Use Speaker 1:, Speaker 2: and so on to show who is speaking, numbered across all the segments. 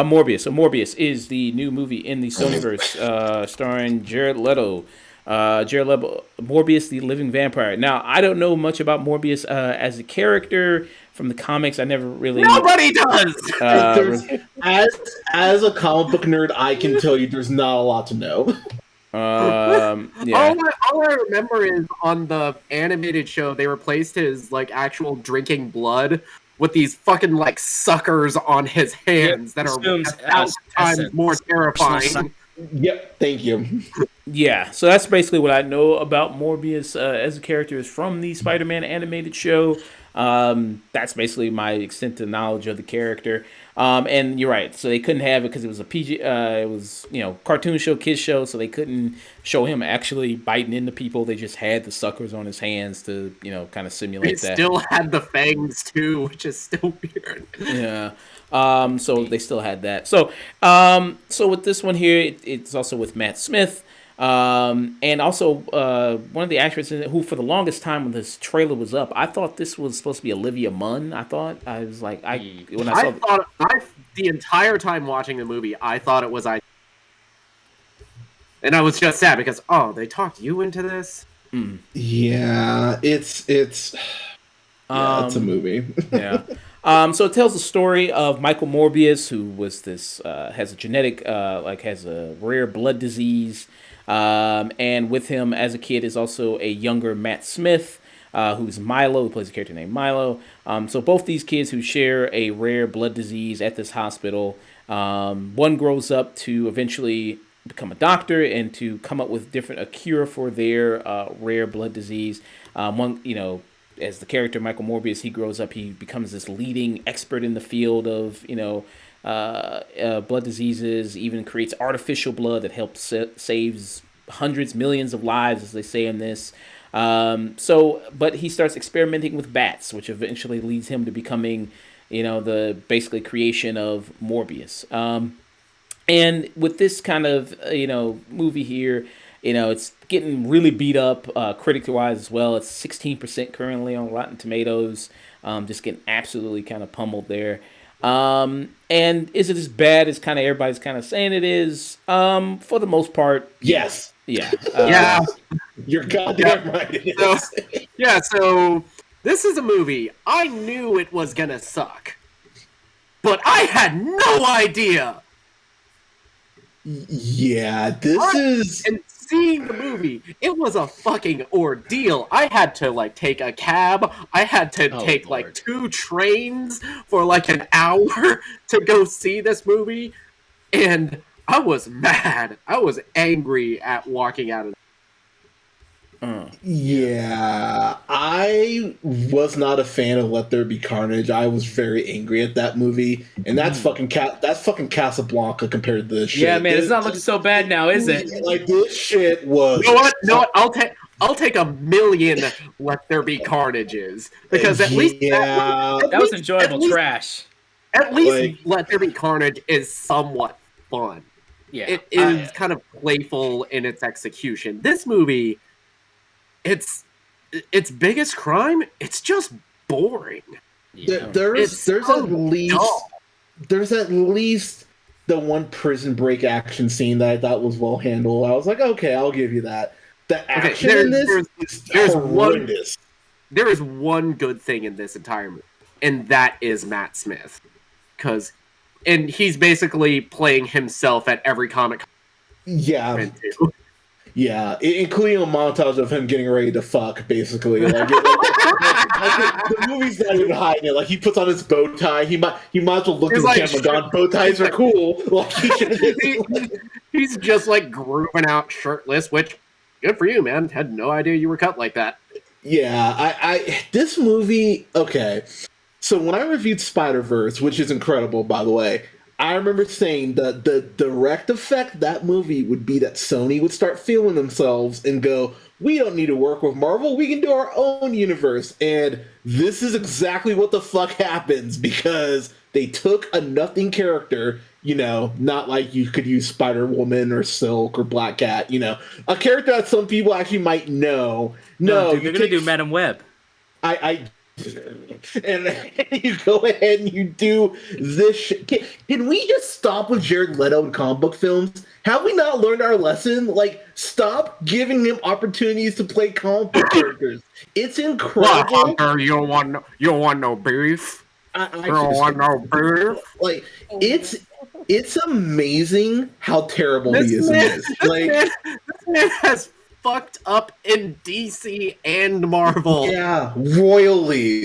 Speaker 1: Morbius. So Morbius is the new movie in the Sonyverse, starring Jared Leto. Jared Leto, Morbius, the living vampire. Now, I don't know much about Morbius as a character from the comics. I never really.
Speaker 2: Nobody does.
Speaker 3: As a comic book nerd, I can tell you there's not a lot to know.
Speaker 1: Yeah.
Speaker 2: All I remember is on the animated show they replaced his like actual drinking blood with these fucking like suckers on his hands that are 1,000 times more terrifying.
Speaker 3: Yep, thank you.
Speaker 1: Yeah, so that's basically what I know about Morbius as a character is from the Spider-Man animated show. That's basically my extent of knowledge of the character. And you're right. So they couldn't have it because it was a PG. It was cartoon show, kids show. So they couldn't show him actually biting into people. They just had the suckers on his hands to kind of simulate that.
Speaker 2: He still had the fangs too, which is still weird.
Speaker 1: Yeah. So they still had that. So with this one here, it's also with Matt Smith. And also one of the actresses who for the longest time when this trailer was up, I thought this was supposed to be Olivia Munn. I was like,
Speaker 2: the entire time watching the movie, I thought it was and I was just sad because they talked you into this.
Speaker 3: Yeah, it's a movie.
Speaker 1: Yeah. So it tells the story of Michael Morbius, who was has a genetic has a rare blood disease. And with him as a kid is also a younger Matt Smith, who's Milo, who plays a character named Milo. So both these kids who share a rare blood disease at this hospital, one grows up to eventually become a doctor and to come up with a cure for their rare blood disease. As the character Michael Morbius, he grows up, he becomes this leading expert in the field of, blood diseases, even creates artificial blood that helps saves hundreds, millions of lives, as they say in this. But he starts experimenting with bats, which eventually leads him to becoming, the basically creation of Morbius. And with this kind of, movie here, it's getting really beat up critic-wise as well. It's 16% currently on Rotten Tomatoes. Just getting absolutely kind of pummeled there. And is it as bad as kind of everybody's kind of saying it is? For the most part,
Speaker 3: yes.
Speaker 1: Yeah.
Speaker 2: Yeah.
Speaker 3: You're goddamn right. It is.
Speaker 2: So this is a movie. I knew it was gonna suck, but I had no idea.
Speaker 3: Yeah, and
Speaker 2: seeing the movie, it was a fucking ordeal. I had to take a cab. I had to take Lord. 2 trains for an hour to go see this movie, and I was mad. I was angry at walking out of.
Speaker 3: Yeah, I was not a fan of Let There Be Carnage. I was very angry at that movie, and that's fucking Casablanca compared to this shit.
Speaker 4: Yeah, man, it's not looking so bad now, is it?
Speaker 3: This shit was.
Speaker 2: You know what? I'll take a million Let There Be Carnages because at least
Speaker 4: that was enjoyable trash.
Speaker 2: At least Let There Be Carnage is somewhat fun.
Speaker 4: Yeah,
Speaker 2: it is kind of playful in its execution. This movie. Its biggest crime, it's just boring.
Speaker 3: Yeah. There's at least the one prison break action scene that I thought was well handled. I was like, okay, I'll give you that. The action in this is horrendous.
Speaker 2: There is one good thing in this entire movie, and that is Matt Smith. And he's basically playing himself at every comic.
Speaker 3: Yeah. Yeah, including a montage of him getting ready to fuck, basically. The movie's not even hiding it. He puts on his bow tie. He might as well look at the camera. Gone. Bow ties are cool.
Speaker 2: He's just grooving out shirtless, which good for you, man. Had no idea you were cut like that.
Speaker 3: Yeah, this movie. Okay, so when I reviewed Spider-Verse, which is incredible, by the way. I remember saying that the direct effect that movie would be that Sony would start feeling themselves and go, We don't need to work with Marvel. We can do our own universe. And this is exactly what the fuck happens because they took a nothing character, not like you could use Spider-Woman or Silk or Black Cat, a character that some people actually might know. No,
Speaker 4: dude, they're going to do Madam Web.
Speaker 3: And you go ahead and you do this shit. Can we just stop with Jared Leto in comic book films? Have we not learned our lesson? Like, stop giving him opportunities to play comic book characters. It's incredible.
Speaker 2: What, Hunter? You don't want no beef? You don't want no beef?
Speaker 3: Like, it's amazing how terrible he is in this. Like,
Speaker 2: this man has fucked up in DC and Marvel.
Speaker 3: Yeah, royally.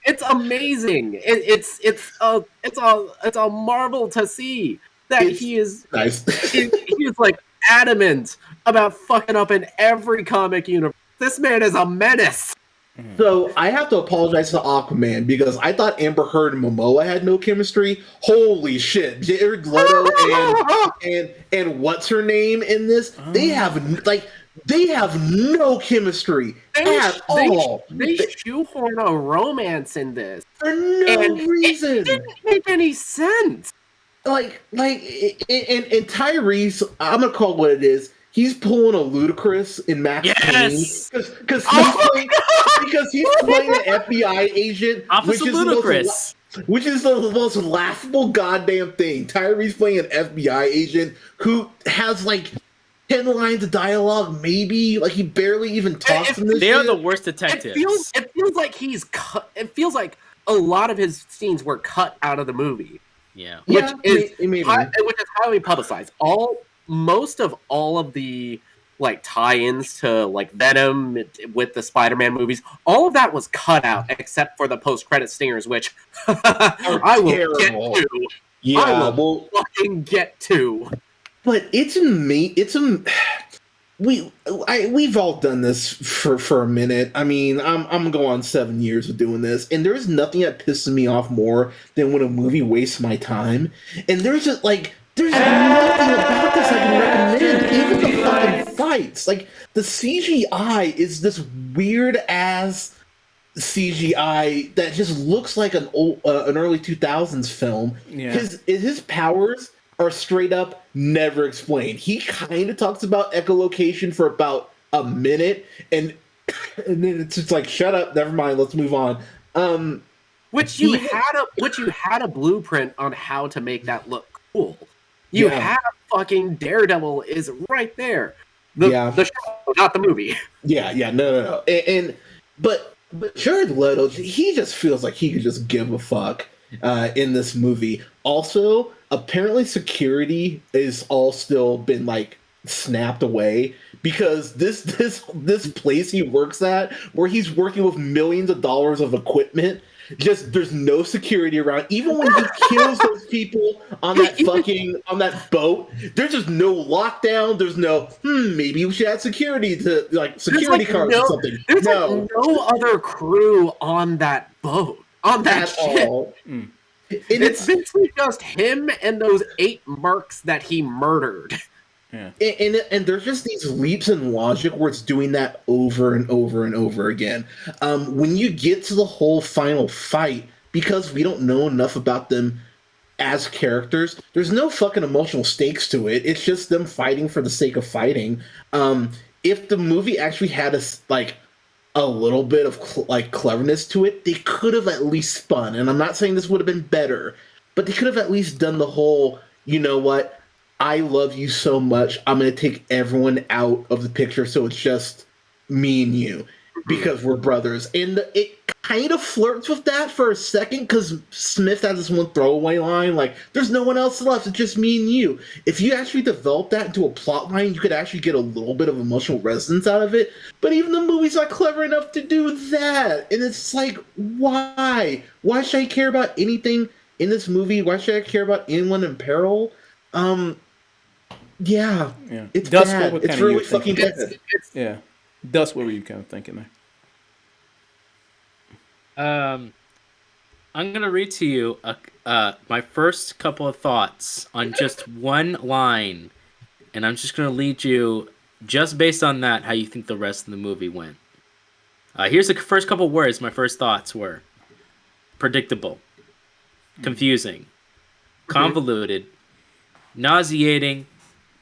Speaker 2: It's amazing. It's a marvel to see that he is
Speaker 3: nice.
Speaker 2: he is like adamant about fucking up in every comic universe. This man is a menace.
Speaker 3: So I have to apologize to Aquaman because I thought Amber Heard and Momoa had no chemistry. Holy shit, Jared Leto and what's her name in this? They have no chemistry at all.
Speaker 2: They shoehorn a romance in this
Speaker 3: for no reason.
Speaker 2: It didn't make any sense.
Speaker 3: And Tyrese, I'm gonna call it what it is. He's pulling a Ludacris in Max Payne because he's playing an FBI agent, which is the most laughable goddamn thing. Tyrese playing an FBI agent who has like 10 lines of dialogue, maybe. Like, he barely even talks in this
Speaker 4: They are
Speaker 3: shit.
Speaker 4: the worst detectives.
Speaker 2: It feels like he's cut. It feels like a lot of his scenes were cut out of the movie.
Speaker 4: Yeah.
Speaker 2: Which is highly publicized. Most of all of the like tie-ins to like Venom with the Spider-Man movies, all of that was cut out except for the post-credit stingers, which I will get to.
Speaker 3: Yeah,
Speaker 2: I will fucking get to.
Speaker 3: But we've all done this for a minute. I mean, I'm going on 7 years of doing this, and there's nothing that pisses me off more than when a movie wastes my time. And there's nothing about this I can recommend. Even the fucking fights, like the CGI is this weird ass CGI that just looks like an early 2000s film.
Speaker 1: Yeah.
Speaker 3: His powers are straight up never explained. He kind of talks about echolocation for about a minute, and then it's just like, shut up, never mind, let's move on.
Speaker 2: Which you had a blueprint on how to make that look cool. You have fucking Daredevil is right there. The show, not the movie.
Speaker 3: No. But Jared Leto, he just feels like he could just give a fuck in this movie. Also, apparently security is all still been like snapped away because this place he works at, where he's working with millions of dollars of equipment, just there's no security around. Even when he kills those people on that boat, there's just no lockdown. There's no maybe we should add security to security cards or something.
Speaker 2: There's no other crew on that boat on that ship.
Speaker 3: All.
Speaker 2: And it's basically just him and those 8 mercs that he murdered.
Speaker 3: Yeah. And there's just these leaps in logic where it's doing that over and over and over again. When you get to the whole final fight, because we don't know enough about them as characters, there's no fucking emotional stakes to it. It's just them fighting for the sake of fighting. If the movie actually had a little bit of cleverness to it, they could have at least spun. And I'm not saying this would have been better, but they could have at least done the whole, you know what? I love you so much, I'm going to take everyone out of the picture so it's just me and you because we're brothers. And it kind of flirts with that for a second because Smith has this one throwaway line like, there's no one else left, it's just me and you. If you actually develop that into a plot line, you could actually get a little bit of emotional resonance out of it. But even the movie's not clever enough to do that. And it's like, why? Why should I care about anything in this movie? Why should I care about anyone in peril? Yeah. It's
Speaker 1: Dust,
Speaker 3: bad.
Speaker 1: what
Speaker 3: It's really fucking bad.
Speaker 1: Yeah. Dust, what were you kind of thinking there?
Speaker 4: I'm gonna read to you my first couple of thoughts on just one line, and I'm just gonna lead you just based on that, how you think the rest of the movie went. Here's the first couple words. My first thoughts were predictable, confusing, convoluted, nauseating,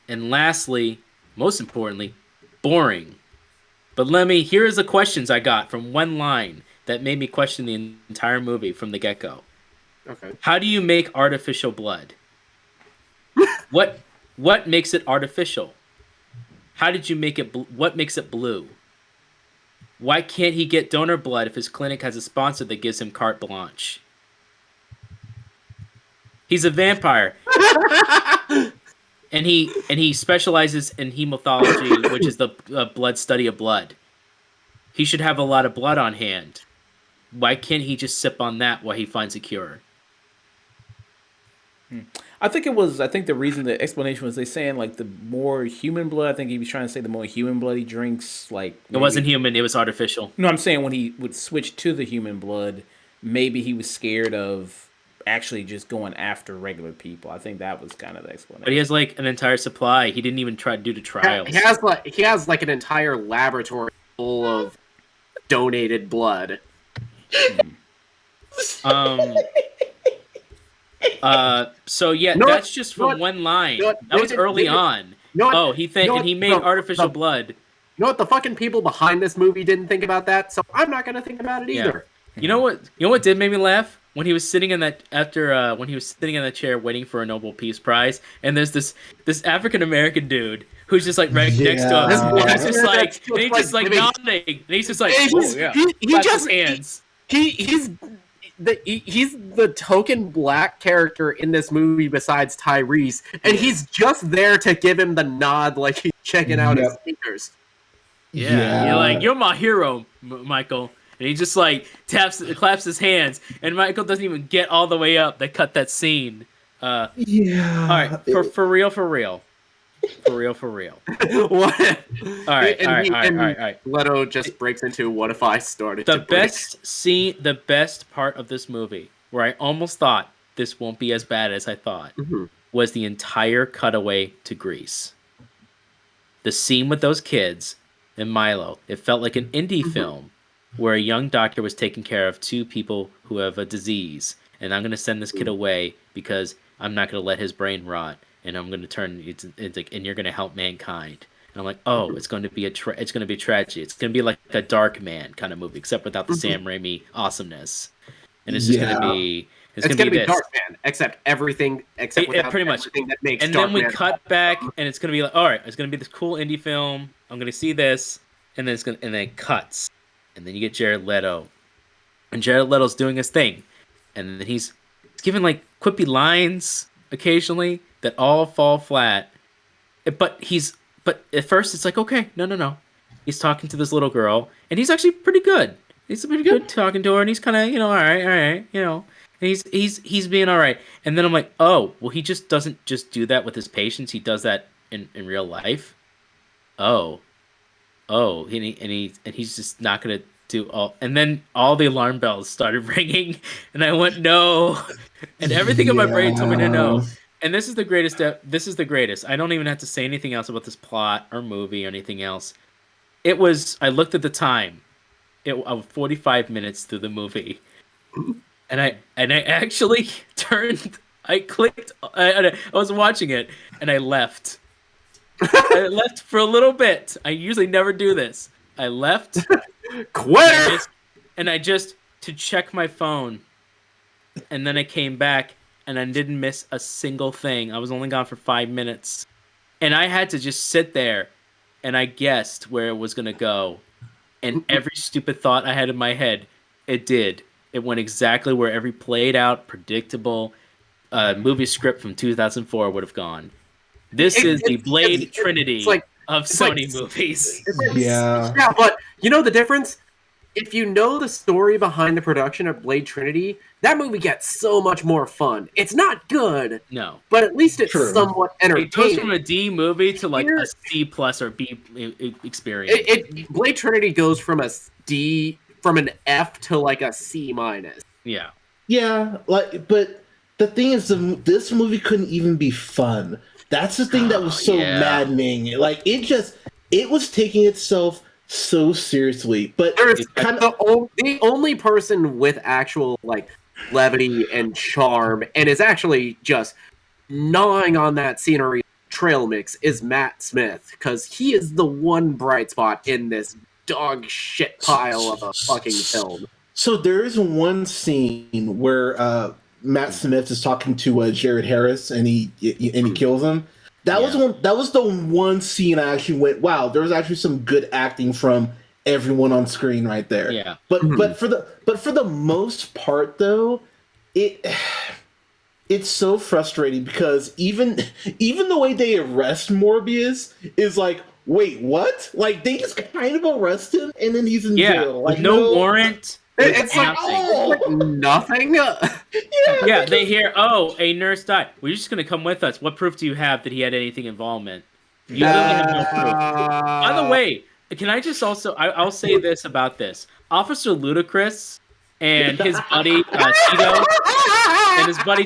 Speaker 4: and lastly, most importantly, boring. But here is the questions I got from one line that made me question the entire movie from the get-go.
Speaker 2: Okay.
Speaker 4: How do you make artificial blood? What makes it artificial? How did you make it? What makes it blue? Why can't he get donor blood if his clinic has a sponsor that gives him carte blanche? He's a vampire, and he specializes in hemothology, which is the blood study of blood. He should have a lot of blood on hand. Why can't he just sip on that while he finds a cure?
Speaker 1: I think the reason, the explanation was they saying like the more human blood. I think he was trying to say the more human blood he drinks, like
Speaker 4: It wasn't human; it was artificial.
Speaker 1: No, I'm saying when he would switch to the human blood, maybe he was scared of actually just going after regular people. I think that was kind of the explanation.
Speaker 4: But he has like an entire supply. He didn't even try to do the trials.
Speaker 2: He has like an entire laboratory full of donated blood.
Speaker 4: So yeah, that's just from one line. That was early on. He made artificial blood.
Speaker 2: You know what? The fucking people behind this movie didn't think about that, so I'm not gonna think about it either.
Speaker 4: You know what did make me laugh? When he was sitting in that when he was sitting in that chair waiting for a Nobel Peace Prize, and there's this African American dude who's just like right next to him, and he's just like nodding, and he's just like,
Speaker 2: he just
Speaker 4: hands.
Speaker 2: He's the token black character in this movie besides Tyrese, and he's just there to give him the nod, like he's checking out his sneakers.
Speaker 4: Yeah, you're like, you're my hero, Michael. And he just like claps his hands, and Michael doesn't even get all the way up. They cut that scene. All right, for real.
Speaker 2: What?
Speaker 4: All right.
Speaker 2: Leto just breaks into, "What if I started?"
Speaker 4: The best part of this movie, where I almost thought this won't be as bad as I thought, was the entire cutaway to Greece. The scene with those kids and Milo. It felt like an indie film, where a young doctor was taking care of two people who have a disease, and I'm going to send this kid away because I'm not going to let his brain rot, and I'm going to turn and you're going to help mankind. And I'm like, oh, it's going to be a tragedy. It's going to be like a Dark Man kind of movie, except without the Sam Raimi awesomeness. And it's just going to be it's going to be
Speaker 2: Dark Man, except everything without
Speaker 4: pretty much
Speaker 2: everything that makes.
Speaker 4: And
Speaker 2: Dark
Speaker 4: then we
Speaker 2: Man
Speaker 4: cut back, and it's going to be like, all right, it's going to be this cool indie film. I'm going to see this, and then and then it cuts. And then you get Jared Leto. And Jared Leto's doing his thing. And then he's giving like quippy lines occasionally that all fall flat. But at first it's like, okay, no. He's talking to this little girl, and he's actually pretty good. He's pretty good talking to her, and he's kind of, all right, and he's being all right. And then I'm like, oh, well, he just doesn't just do that with his patients. He does that in real life. And he's just not gonna do all. And then all the alarm bells started ringing, and I went no, and everything in my brain told me to no. And this is the greatest. This is the greatest. I don't even have to say anything else about this plot or movie or anything else. It was. I looked at the time. I was 45 minutes through the movie, and I actually turned. I clicked. I was watching it, and I left. I left for a little bit. I usually never do this. I left.
Speaker 2: Quitter!
Speaker 4: And I just to check my phone. And then I came back, and I didn't miss a single thing. I was only gone for 5 minutes. And I had to just sit there, and I guessed where it was going to go. And every stupid thought I had in my head, it did. It went exactly where every played out, predictable movie script from 2004 would have gone. This is the Blade Trinity of Sony movies.
Speaker 2: Yeah, but you know the difference? If you know the story behind the production of Blade Trinity, that movie gets so much more fun. It's not good.
Speaker 4: No.
Speaker 2: But at least it's somewhat entertaining.
Speaker 4: It goes from a D movie to like a C+ or B experience.
Speaker 2: Blade Trinity goes from an F to like a C-.
Speaker 4: Yeah.
Speaker 3: Yeah, but the thing is, this movie couldn't even be fun. That's the thing that was so maddening. Like, it just, it was taking itself so seriously. But
Speaker 2: There's
Speaker 3: kind of
Speaker 2: the only person with actual like levity and charm, and is actually just gnawing on that scenery trail mix, is Matt Smith, because he is the one bright spot in this dog shit pile of a fucking film.
Speaker 3: So there is one scene where Matt Smith is talking to Jared Harris, and he kills him. That was the one scene I actually went, wow, there was actually some good acting from everyone on screen right there.
Speaker 4: Yeah.
Speaker 3: But for the most part though, it's so frustrating because even the way they arrest Morbius is like, wait, what? Like they just kind of arrest him and then he's in jail. Like
Speaker 4: no warrant.
Speaker 2: It's like nothing.
Speaker 4: Yeah, they hear, oh, a nurse died. Well, you're just going to come with us. What proof do you have that he had anything involvement? You literally have no proof. By the way, can I just also, I'll say this about this. Officer Ludacris and his buddy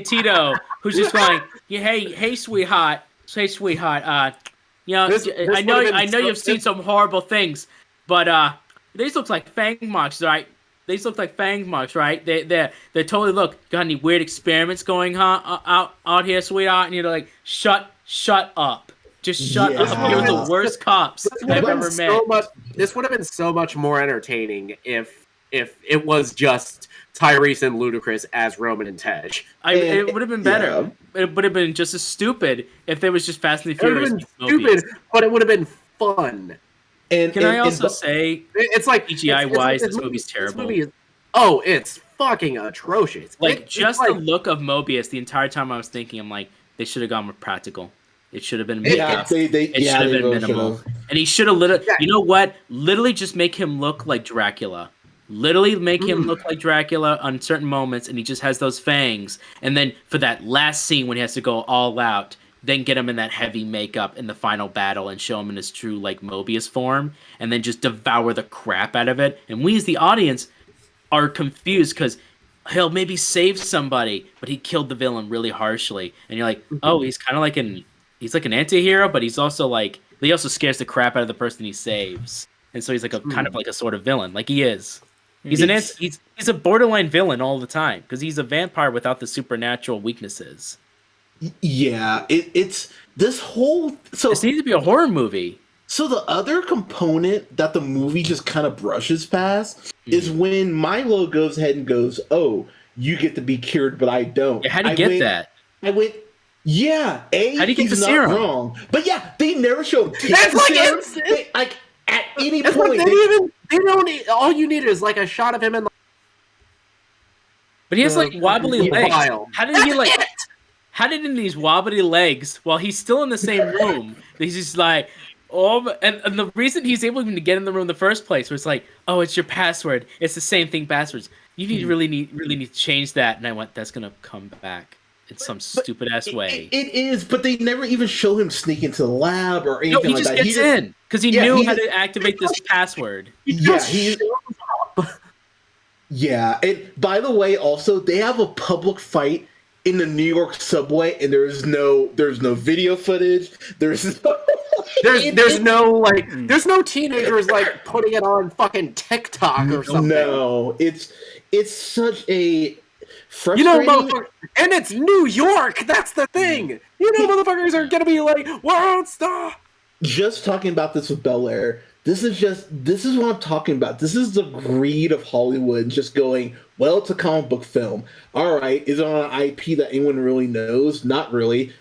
Speaker 4: Tito, who's just going, hey, sweetheart. Hey, sweetheart. I know you've seen some horrible things, but these look like fang marks, right? These look like fang marks, right? They totally look. Got any weird experiments going on out here, sweetheart? And you're like, shut up. Just shut up. You're the worst cops I've ever met.
Speaker 2: This would have been so much more entertaining if it was just Tyrese and Ludacris as Roman and Tej.
Speaker 4: It would have been better. Yeah. It would have been just as stupid if there was just Fast and the Furious.
Speaker 2: It would have been stupid, but it would have been fun.
Speaker 4: Can I also say,
Speaker 2: it's like
Speaker 4: CGI-wise, this movie's terrible.
Speaker 2: It's fucking atrocious.
Speaker 4: Like, the look of Mobius, the entire time I was thinking, I'm like, they should have gone with practical. It should have been makeup. It should have been minimal. And he should have you know what? Literally just make him look like Dracula. Literally make him look like Dracula on certain moments, and he just has those fangs. And then for that last scene when he has to go all out, then get him in that heavy makeup in the final battle and show him in his true, like, Mobius form, and then just devour the crap out of it. And we as the audience are confused because he'll maybe save somebody, but he killed the villain really harshly. And you're like, oh, he's kind of like he's like an anti-hero, but he's also like, he also scares the crap out of the person he saves. And so he's like a kind of like a sort of villain, like he is. He's he's a borderline villain all the time because he's a vampire without the supernatural weaknesses.
Speaker 3: Yeah, it's this whole. So
Speaker 4: this needs to be a horror movie.
Speaker 3: So the other component that the movie just kind of brushes past is when Milo goes ahead and goes, "Oh, you get to be cured, but I don't."
Speaker 4: Yeah, how do you get that?
Speaker 3: I went, yeah.
Speaker 4: How do you get the serum?
Speaker 3: Wrong, but yeah, they never showed.
Speaker 2: That's
Speaker 3: like at any point.
Speaker 2: Like they don't. All you need is like a shot of him in.
Speaker 4: But he has like wobbly legs. How did in these wobbly legs, while he's still in the same room, he's just like, and the reason he's able to get in the room in the first place was like, oh, it's your password. It's the same thing, passwords. You really need to change that. And I went, that's gonna come back in some stupid ass way.
Speaker 3: It is, but they never even show him sneak into the lab or anything like that.
Speaker 4: He just gets in because he knew how to activate this password.
Speaker 3: Yeah. And by the way, also they have a public fight in the New York subway, and there's no video footage. There's
Speaker 2: no teenagers like putting it on fucking TikTok or something.
Speaker 3: No, it's such a frustrating.
Speaker 2: And it's New York. That's the thing. Motherfuckers are gonna be like, "Won't stop."
Speaker 3: Just talking about this with Bel Air. This is what I'm talking about. This is the greed of Hollywood just going, well, it's a comic book film. All right, is it on an IP that anyone really knows? Not really.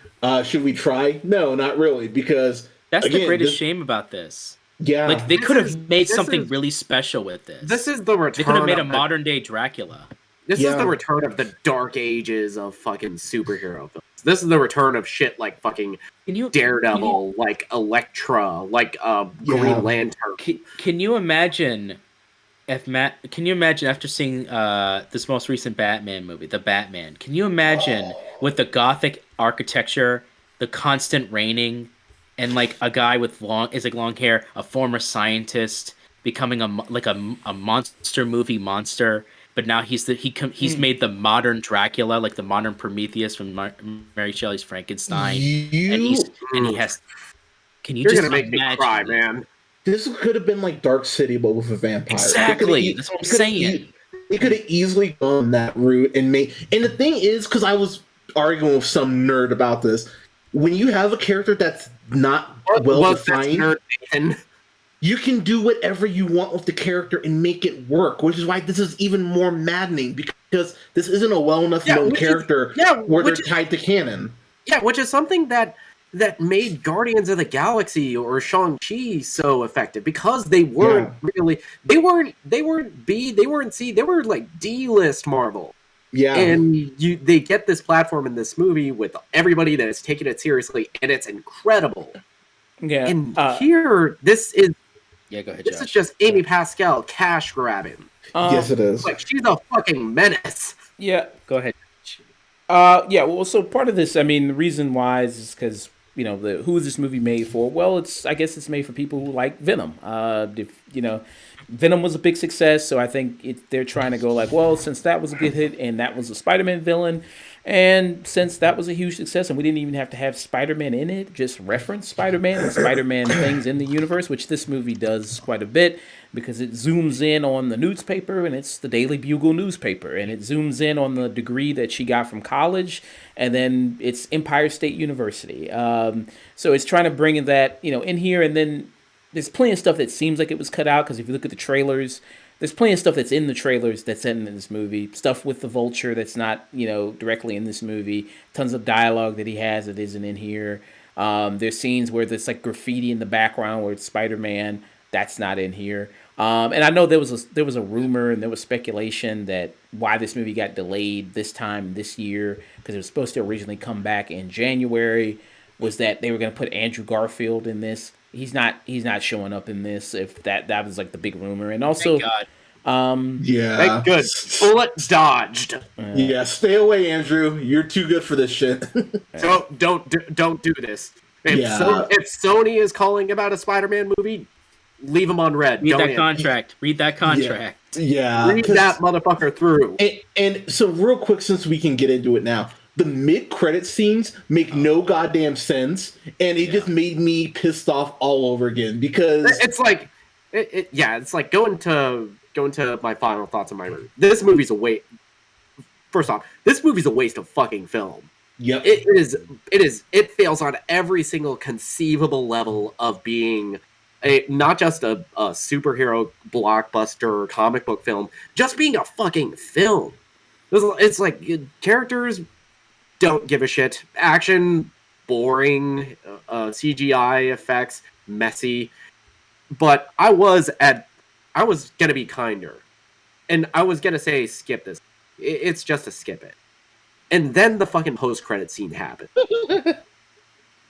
Speaker 3: Should we try? No, not really, because
Speaker 4: that's the greatest shame about this.
Speaker 3: Yeah.
Speaker 4: Like, they could have made something really special with this.
Speaker 2: This is the return.
Speaker 4: They could have made a modern-day Dracula.
Speaker 2: This is the return of the dark ages of fucking superhero films. This is the return of shit like fucking Daredevil, like Elektra, like Green Lantern.
Speaker 4: Can you imagine after seeing this most recent Batman movie, The Batman? Can you imagine with the gothic architecture, the constant raining, and like a guy with long hair, a former scientist becoming a monster movie monster? But now he's made the modern Dracula, like the modern Prometheus from Mary Shelley's Frankenstein. Can you
Speaker 2: You're
Speaker 4: just
Speaker 2: gonna make me cry, man.
Speaker 3: This could have been like Dark City, but with a vampire.
Speaker 4: Exactly. That's what I'm saying.
Speaker 3: It could have easily gone that route and made. And the thing is, because I was arguing with some nerd about this, when you have a character that's not well defined, you can do whatever you want with the character and make it work. Which is why this is even more maddening, because this isn't a well enough known character where they're tied to canon.
Speaker 2: Yeah, which is something that made Guardians of the Galaxy or Shang-Chi so effective, because they weren't really they weren't B, they weren't C, they were like D-list Marvel. Yeah. And they get this platform in this movie with everybody that is taking it seriously, and it's incredible.
Speaker 1: Yeah.
Speaker 2: And here this is
Speaker 4: go ahead,
Speaker 2: this Josh. Is just Amy Pascal cash grabbing.
Speaker 3: Yes, it is.
Speaker 2: Like, she's a fucking menace.
Speaker 1: Yeah.
Speaker 4: Go ahead.
Speaker 1: Yeah, well, so part of this, I mean, the reason why is because, you know, who is this movie made for? Well, I guess it's made for people who like Venom. Venom was a big success, so I think they're trying to go like, well, since that was a good hit and that was a Spider-Man villain, and since that was a huge success and we didn't even have to have Spider-Man in it, just reference Spider-Man and Spider-Man things in the universe, which this movie does quite a bit, because it zooms in on the newspaper, and it's the Daily Bugle newspaper, and it zooms in on the degree that she got from college, and then it's Empire State University. So it's trying to bring that, you know, in here, and then there's plenty of stuff that seems like it was cut out, because if you look at the trailers, there's plenty of stuff that's in the trailers that's in this movie. Stuff with the Vulture that's not, you know, directly in this movie. Tons of dialogue that he has that isn't in here. There's scenes where there's like graffiti in the background where it's Spider-Man. That's not in here. And I know there was a rumor and there was speculation that why this movie got delayed this time this year, because it was supposed to originally come back in January, was that they were going to put Andrew Garfield in this. He's not showing up in this. If that was like the big rumor, and also,
Speaker 4: thank
Speaker 2: God. Good. Bullet dodged.
Speaker 3: Yeah, stay away, Andrew. You're too good for this shit.
Speaker 2: Don't do this. If Sony is calling about a Spider-Man movie, leave them on red.
Speaker 4: Read that contract.
Speaker 3: Yeah.
Speaker 2: Read that motherfucker through.
Speaker 3: And so, real quick, since we can get into it now, the mid-credit scenes make no goddamn sense, and it just made me pissed off all over again, because
Speaker 2: it's like, it's like going to my final thoughts on my movie. This movie's a waste. First off, this movie's a waste of fucking film.
Speaker 3: Yep.
Speaker 2: It fails on every single conceivable level of being not just a superhero blockbuster comic book film, just being a fucking film. It's like characters don't give a shit. Action, boring, CGI effects, messy. But I was gonna be kinder, and I was gonna say skip this. It's just a skip it. And then the fucking post-credit scene happened.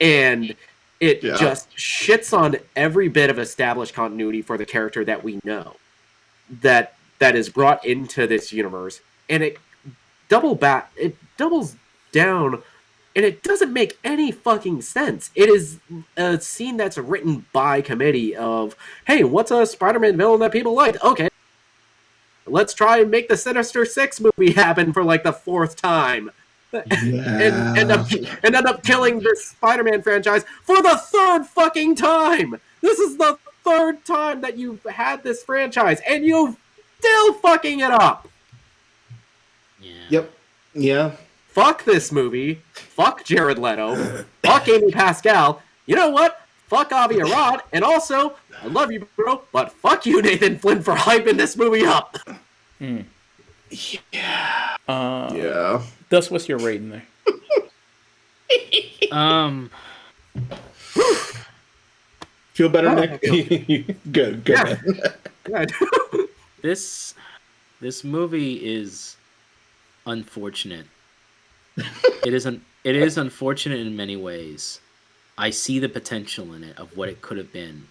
Speaker 2: And it just shits on every bit of established continuity for the character that we know that is brought into this universe. And it doubles down, and it doesn't make any fucking sense. It is a scene that's written by committee of, hey, what's a Spider-Man villain that people like? Okay, let's try and make the Sinister Six movie happen for like the fourth time. And end up killing this Spider-Man franchise for the third fucking time. This is the third time that you've had this franchise, and you've still fucking it up.
Speaker 3: Yep. Yeah.
Speaker 2: Fuck this movie. Fuck Jared Leto. Fuck Amy Pascal. You know what? Fuck Avi Arad. And also, I love you, bro, but fuck you, Nathan Flynn, for hyping this movie up.
Speaker 3: Yeah.
Speaker 1: Thus, what's your rating there?
Speaker 3: Feel better, Nick? Good.
Speaker 2: Yeah.
Speaker 4: This movie is unfortunate. It is unfortunate in many ways. I see the potential in it of what it could have been.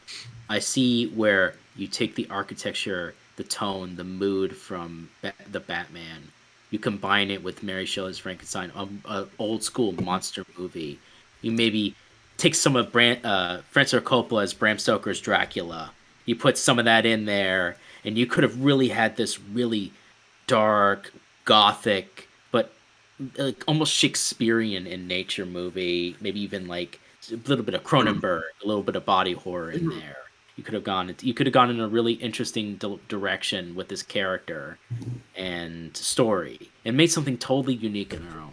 Speaker 4: I see where you take the architecture, the tone, the mood from the Batman. You combine it with Mary Shelley's Frankenstein, an old school monster movie. You maybe take some of Francis Coppola's Bram Stoker's Dracula. You put some of that in there, and you could have really had this really dark, gothic, but like almost Shakespearean in nature movie. Maybe even like a little bit of Cronenberg, a little bit of body horror in there. You could have gone in a really interesting direction with this character and story, and made something totally unique in their own.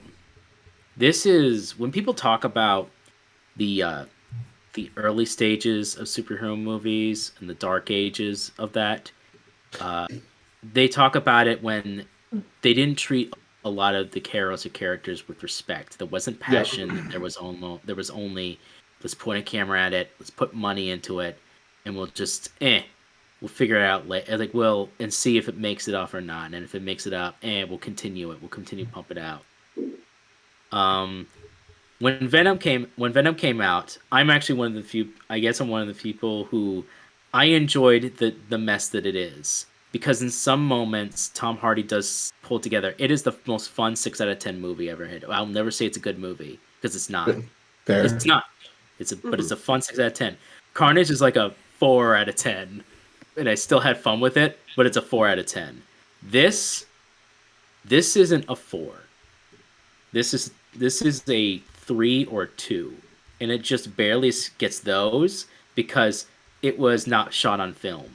Speaker 4: This is when people talk about the early stages of superhero movies and the dark ages of that. They talk about it when they didn't treat a lot of the heroes or characters with respect. There wasn't passion. Yeah. There was only let's point a camera at it. Let's put money into it, and we'll just we'll figure it out later. Like and see if it makes it off or not. And if it makes it up, we'll continue it. We'll continue to pump it out. When Venom came out, I'm actually one of the few. I guess I'm one of the people who I enjoyed the mess that it is. Because in some moments, Tom Hardy does pull together. It is the most fun 6 out of 10 movie ever hit. I'll never say it's a good movie because it's not.
Speaker 3: Fair.
Speaker 4: It's not. But it's a fun 6 out of 10. Carnage is like a 4 out of 10, and I still had fun with it. But it's a 4 out of 10. This isn't a 4. This is a 3 or 2, and it just barely gets those because it was not shot on film.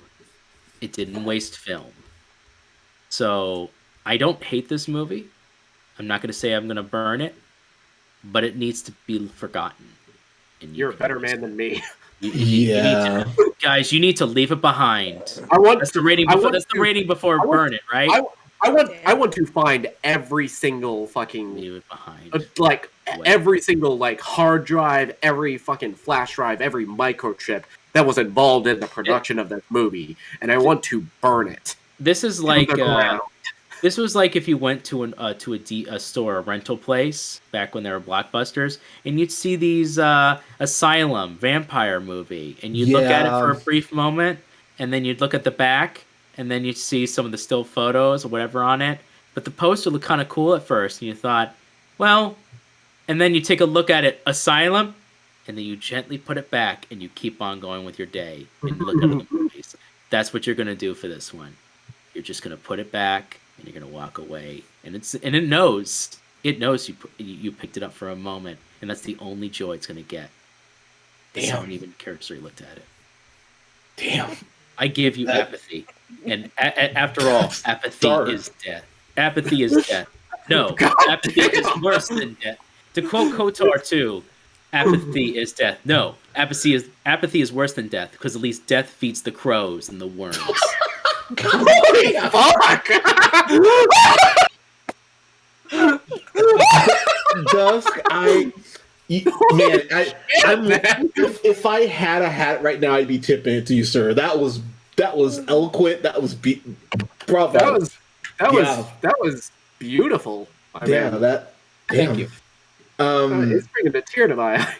Speaker 4: It didn't waste film. So I don't hate this movie. I'm not going to say I'm going to burn it, but it needs to be forgotten.
Speaker 2: And you're a better man than me.
Speaker 3: Yeah.
Speaker 4: Guys, you need to leave it behind. That's the rating before burn it, right?
Speaker 2: I want to find every single fucking
Speaker 4: leave it behind.
Speaker 2: Every single hard drive, every fucking flash drive, every microchip that was involved in the production of this movie, and I want to burn it.
Speaker 4: This is like this was like if you went to a store, a rental place back when there were Blockbusters, and you'd see these Asylum vampire movie, and you'd look at it for a brief moment, and then you'd look at the back, and then you'd see some of the still photos or whatever on it, but the poster looked kind of cool at first, and you thought, well, and then you take a look at it, Asylum. And then you gently put it back, and you keep on going with your day and look at the movies. That's what you're gonna do for this one. You're just gonna put it back, and you're gonna walk away. And it knows you picked it up for a moment, and that's the only joy it's gonna get. Damn. Someone even cursory looked at it.
Speaker 3: Damn.
Speaker 4: I give you apathy, and after all, apathy is death. Apathy is death. No, apathy is worse than death. To quote KOTOR 2. Apathy is death. No, apathy is worse than death because at least death feeds the crows and the worms.
Speaker 2: Holy fuck!
Speaker 3: Dusk, if I had a hat right now, I'd be tipping it to you, sir. That was eloquent. That was bravo.
Speaker 2: That was beautiful.
Speaker 3: Thank you.
Speaker 2: It's bringing a tear to my eye.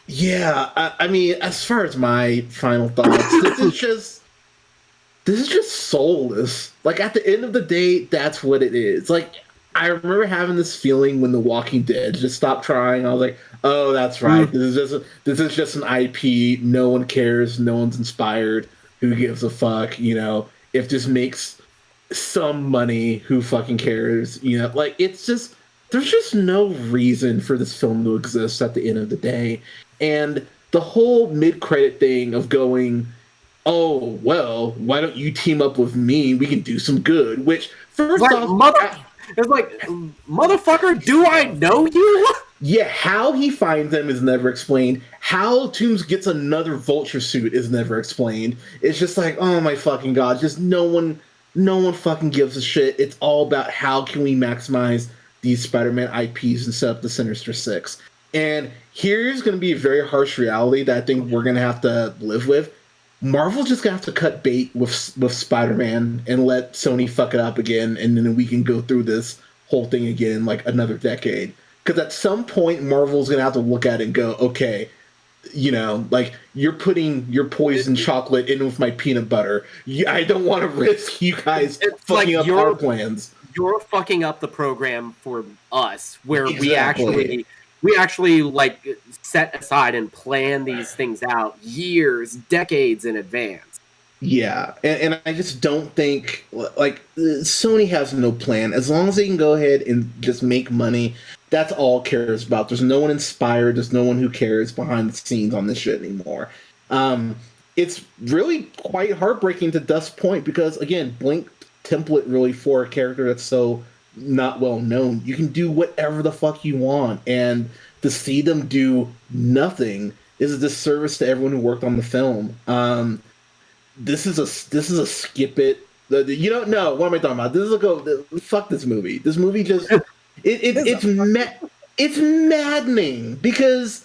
Speaker 3: Yeah, I mean, as far as my final thoughts, this is just soulless. Like, at the end of the day, that's what it is. Like, I remember having this feeling when The Walking Dead just stopped trying. I was like, oh, that's right. This is just an IP. No one cares. No one's inspired. Who gives a fuck? If this makes some money, who fucking cares? Like, it's just. There's just no reason for this film to exist at the end of the day. And the whole mid-credit thing of going, oh, well, why don't you team up with me? We can do some good. Which, first off...
Speaker 2: It's like, motherfucker, do I know you?
Speaker 3: Yeah, how he finds them is never explained. How Toombs gets another Vulture suit is never explained. It's just like, oh my fucking god, just no one fucking gives a shit. It's all about how can we maximize these Spider-Man IPs and set up the Sinister Six. And here's going to be a very harsh reality that I think we're going to have to live with. Marvel's just going to have to cut bait with Spider-Man and let Sony fuck it up again, and then we can go through this whole thing again in like another decade. Because at some point, Marvel's going to have to look at it and go, okay, like, you're putting your poison chocolate in with my peanut butter. I don't want to risk you guys fucking up our plans.
Speaker 2: You're fucking up the program for us, where we actually like set aside and plan these things out years, decades in advance.
Speaker 3: Yeah, and I just don't think Sony has no plan. As long as they can go ahead and just make money, that's all cares about. There's no one inspired. There's no one who cares behind the scenes on this shit anymore. it's really quite heartbreaking to Dust's point because again, blank template really for a character that's so not well known. You can do whatever the fuck you want, and to see them do nothing is a disservice to everyone who worked on the film. This is a skip it. You don't know what am I talking about? This is a go. Fuck this movie. This movie just it's maddening because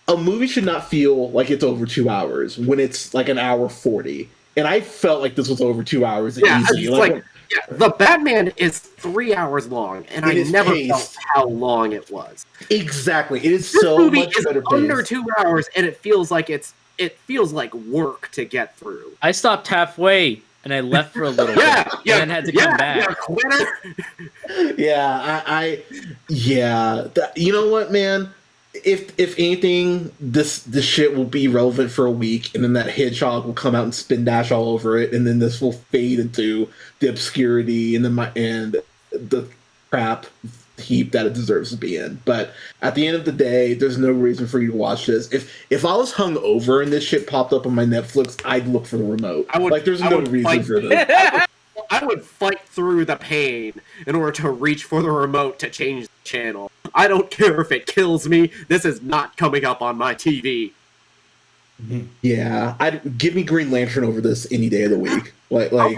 Speaker 3: a movie should not feel like it's over 2 hours when it's like an hour 40. And I felt like this was over 2 hours.
Speaker 2: Yeah,
Speaker 3: easy.
Speaker 2: The Batman is 3 hours long, and I never felt how long it was.
Speaker 3: Exactly, it is
Speaker 2: this
Speaker 3: so
Speaker 2: movie
Speaker 3: much
Speaker 2: is
Speaker 3: better.
Speaker 2: Under 2 hours, and it feels like work to get through.
Speaker 4: I stopped halfway and I left for a little bit, and then had to come back.
Speaker 3: You know what, man? If anything, this shit will be relevant for a week, and then that hedgehog will come out and spin dash all over it, and then this will fade into the obscurity and the crap heap that it deserves to be in. But at the end of the day, there's no reason for you to watch this. If I was hungover and this shit popped up on my Netflix, I'd look for the remote. There's no reason for this.
Speaker 2: I would fight through the pain in order to reach for the remote to change the channel. I don't care if it kills me. This is not coming up on my TV.
Speaker 3: Yeah, I'd give me Green Lantern over this any day of the week.
Speaker 2: I'll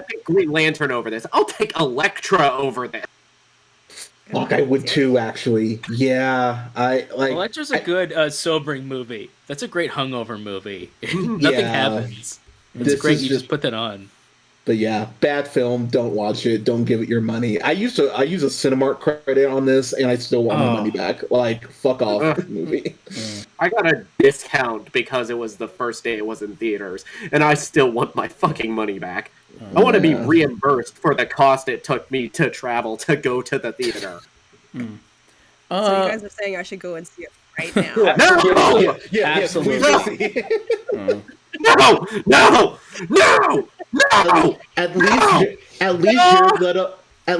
Speaker 2: take Green Lantern over this. I'll take Elektra over this.
Speaker 3: Fuck, I would too, actually. Yeah,
Speaker 4: Electra's a good sobering movie. That's a great hungover movie. Nothing happens. It's great. You just put that on.
Speaker 3: But yeah, bad film. Don't watch it. Don't give it your money. I use a Cinemark credit on this, and I still want my money back. Fuck off, movie.
Speaker 2: I got a discount because it was the first day it was in theaters, and I still want my fucking money back. I want to be reimbursed for the cost it took me to travel to go to the theater.
Speaker 5: So you guys are saying I should go and see it right now?
Speaker 2: No!
Speaker 4: Absolutely.
Speaker 2: No!
Speaker 3: At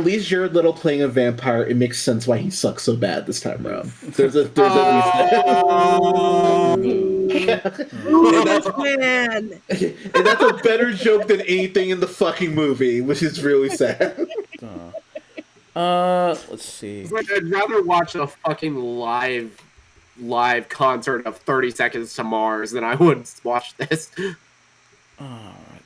Speaker 3: least Jared Leto playing a vampire. It makes sense why he sucks so bad this time around. There's at least
Speaker 5: Man.
Speaker 3: and that's a better joke than anything in the fucking movie, which is really sad.
Speaker 1: Let's see.
Speaker 2: I'd rather watch a fucking live concert of 30 Seconds to Mars than I would watch this.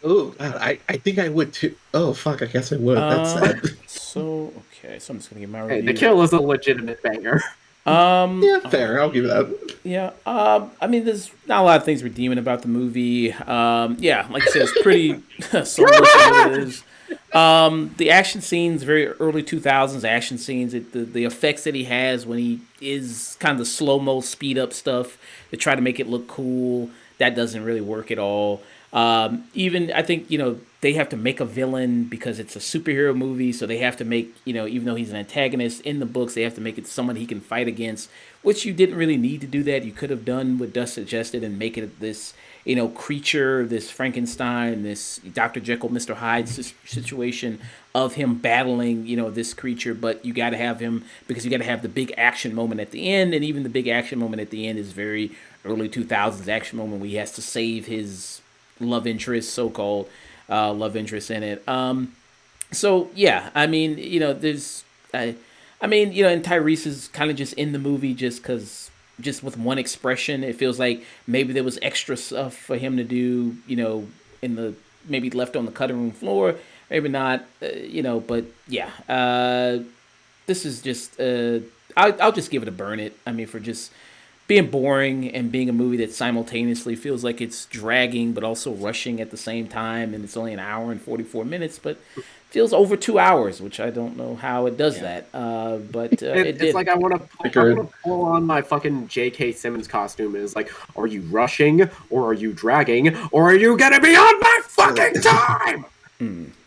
Speaker 3: Oh, I think I would too. Oh, fuck, I guess I would. That's sad.
Speaker 1: So I'm just gonna get my review.
Speaker 2: Hey, The Kill is a legitimate banger.
Speaker 3: Yeah, fair. I'll give it that.
Speaker 1: Yeah. I mean, there's not a lot of things redeeming about the movie. Yeah, like I said, it's pretty soulless as it is. The action scenes, very early 2000s action scenes, the effects that he has when he is kind of the slow-mo speed up stuff to try to make it look cool, that doesn't really work at all. Even I think, they have to make a villain because it's a superhero movie, so they have to make, even though he's an antagonist in the books, they have to make it someone he can fight against, which you didn't really need to do that. You could have done what Dust suggested and make it this, creature, this Frankenstein, this Dr. Jekyll, Mr. Hyde situation of him battling, this creature, but you got to have him because you got to have the big action moment at the end, and even the big action moment at the end is very early 2000s action moment where he has to save his love interest, so-called love interest in it. So yeah, I mean, there's, and Tyrese is kind of just in the movie just with one expression. It feels like maybe there was extra stuff for him to do, maybe left on the cutting room floor, maybe not, but yeah, this is just, I'll just give it a burn it. I mean, for just being boring and being a movie that simultaneously feels like it's dragging but also rushing at the same time, and it's only an hour and 44 minutes, but feels over 2 hours, which I don't know how it does that. But
Speaker 2: it's like I want to pull on my fucking J.K. Simmons costume. It's like, are you rushing or are you dragging or are you gonna be on my fucking time?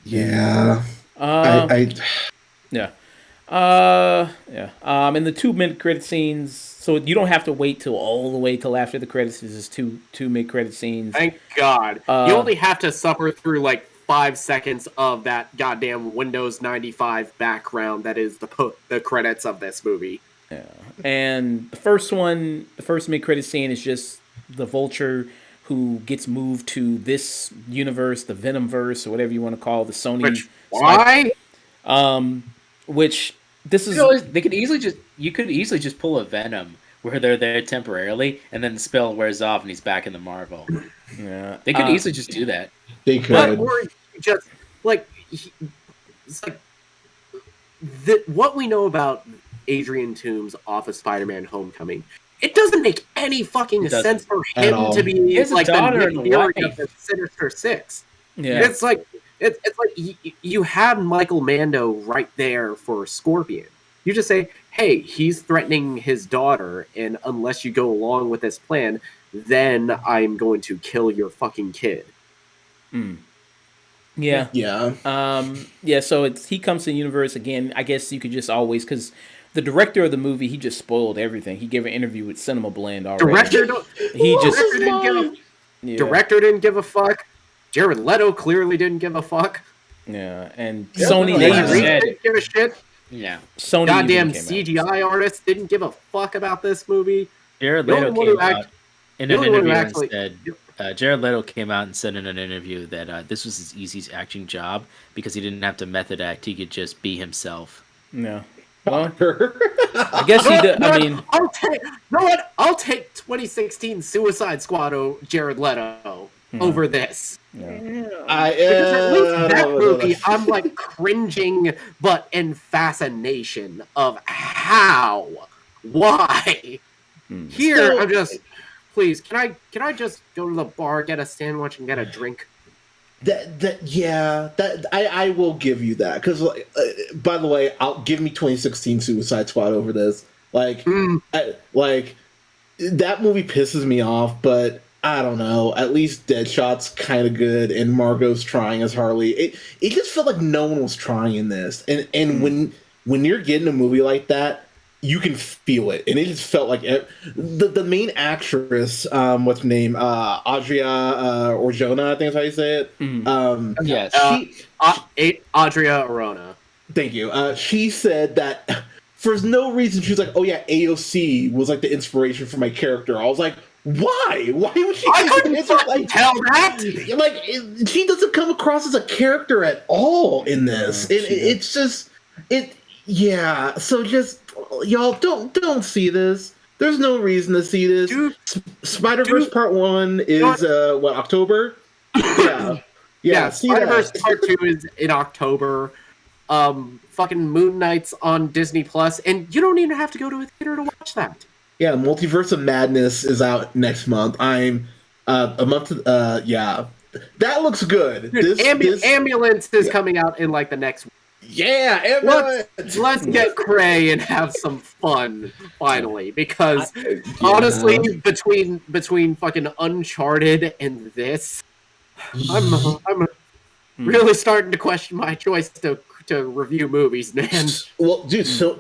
Speaker 3: Yeah.
Speaker 1: Yeah. And the 2 mid-credit scenes, so you don't have to wait till all the way till after the credits. There's just two mid-credit scenes.
Speaker 2: Thank God. You only have to suffer through like 5 seconds of that goddamn Windows 95 background that is the credits of this movie.
Speaker 1: Yeah. And the first mid-credit scene is just the Vulture who gets moved to this universe, the Venomverse, or whatever you want to call the Sony.
Speaker 2: Which, why?
Speaker 1: Which this is.
Speaker 4: They could easily just pull a Venom where they're there temporarily, and then the spell wears off, and he's back in the Marvel.
Speaker 1: Yeah,
Speaker 4: they could easily just do that.
Speaker 3: They could.
Speaker 2: But we're just like, it's like what we know about Adrian Toomes off of Spider-Man: Homecoming. It doesn't make any fucking sense for him to be like the Nick Fury of the Sinister Six.
Speaker 1: Yeah,
Speaker 2: it's like you have Michael Mando right there for Scorpion. You just say, "Hey, he's threatening his daughter, and unless you go along with this plan, then I'm going to kill your fucking kid."
Speaker 1: Yeah.
Speaker 3: Yeah.
Speaker 1: So he comes to the universe again. I guess you could just always, because the director of the movie, he just spoiled everything. He gave an interview with Cinema Blend already.
Speaker 2: Director didn't give a fuck. Jared Leto clearly didn't give a fuck.
Speaker 1: Yeah, and Sony
Speaker 2: didn't give a shit.
Speaker 4: Yeah,
Speaker 1: Sony
Speaker 2: goddamn CGI artists didn't give a fuck about this movie.
Speaker 4: Jared Leto came out in an interview and said. Jared Leto came out and said in an interview that this was his easiest acting job because he didn't have to method act; he could just be himself.
Speaker 1: Yeah. Well, I guess he did. I mean,
Speaker 2: I'll take 2016 Suicide Squad Jared Leto over this.
Speaker 1: Yeah.
Speaker 2: At least that movie, I'm like cringing, but in fascination of how, why. Here, I'm just, please, can I just go to the bar, get a sandwich, and get a drink?
Speaker 3: I will give you that because, by the way, I'll give me 2016 Suicide Squad over this. Like that movie pisses me off, but I don't know. At least Deadshot's kind of good, and Margot's trying as Harley. It just felt like no one was trying in this, and when you're getting a movie like that, you can feel it, and it just felt like the main actress, what's her name, Adria Arjona, I think is how you say it.
Speaker 4: Yes,
Speaker 2: Adria Arjona.
Speaker 3: Thank you. She said that for no reason she was like, "Oh yeah, AOC was like the inspiration for my character." I was like, "Why? Why would she?"
Speaker 2: I couldn't tell that.
Speaker 3: Like, she doesn't come across as a character at all in this. It's just it. Yeah. So just. Y'all don't see this. There's no reason to see this. Spider-Verse Part 1 is October? Yeah.
Speaker 2: Spider-Verse Part 2 is in October. Fucking Moon Knight's on Disney Plus, and you don't even have to go to a theater to watch that.
Speaker 3: Yeah, Multiverse of Madness is out next month. I'm a month. Yeah, that looks good.
Speaker 2: Dude, Ambulance is coming out in like the next week.
Speaker 3: Yeah,
Speaker 2: let's get cray and have some fun finally, because honestly, between fucking Uncharted and this, I'm really starting to question my choice to review movies, man.
Speaker 3: Well, dude, so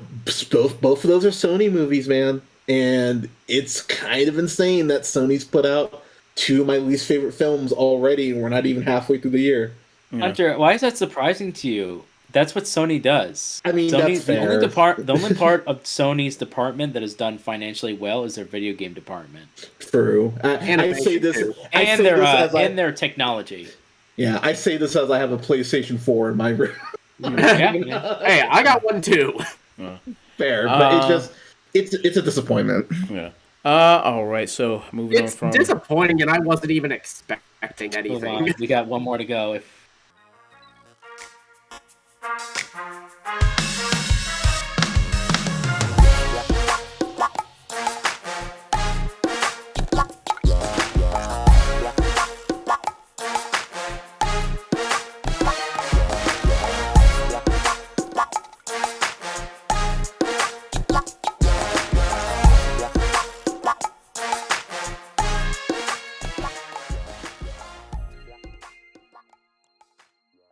Speaker 3: both of those are Sony movies, man, and it's kind of insane that Sony's put out two of my least favorite films already, and we're not even halfway through the year.
Speaker 4: Hunter, why is that surprising to you? That's what Sony does.
Speaker 3: I mean,
Speaker 4: Sony,
Speaker 3: that's fair.
Speaker 4: The only part of Sony's department that has done financially well is their video game department.
Speaker 3: True. I say this,
Speaker 4: and their technology.
Speaker 3: Yeah, I say this as I have a PlayStation 4 in my room.
Speaker 2: Hey, I got one too.
Speaker 3: Fair, but it's a disappointment.
Speaker 1: Yeah. All right. So moving on from
Speaker 2: disappointing, and I wasn't even expecting anything.
Speaker 4: We got one more to go. If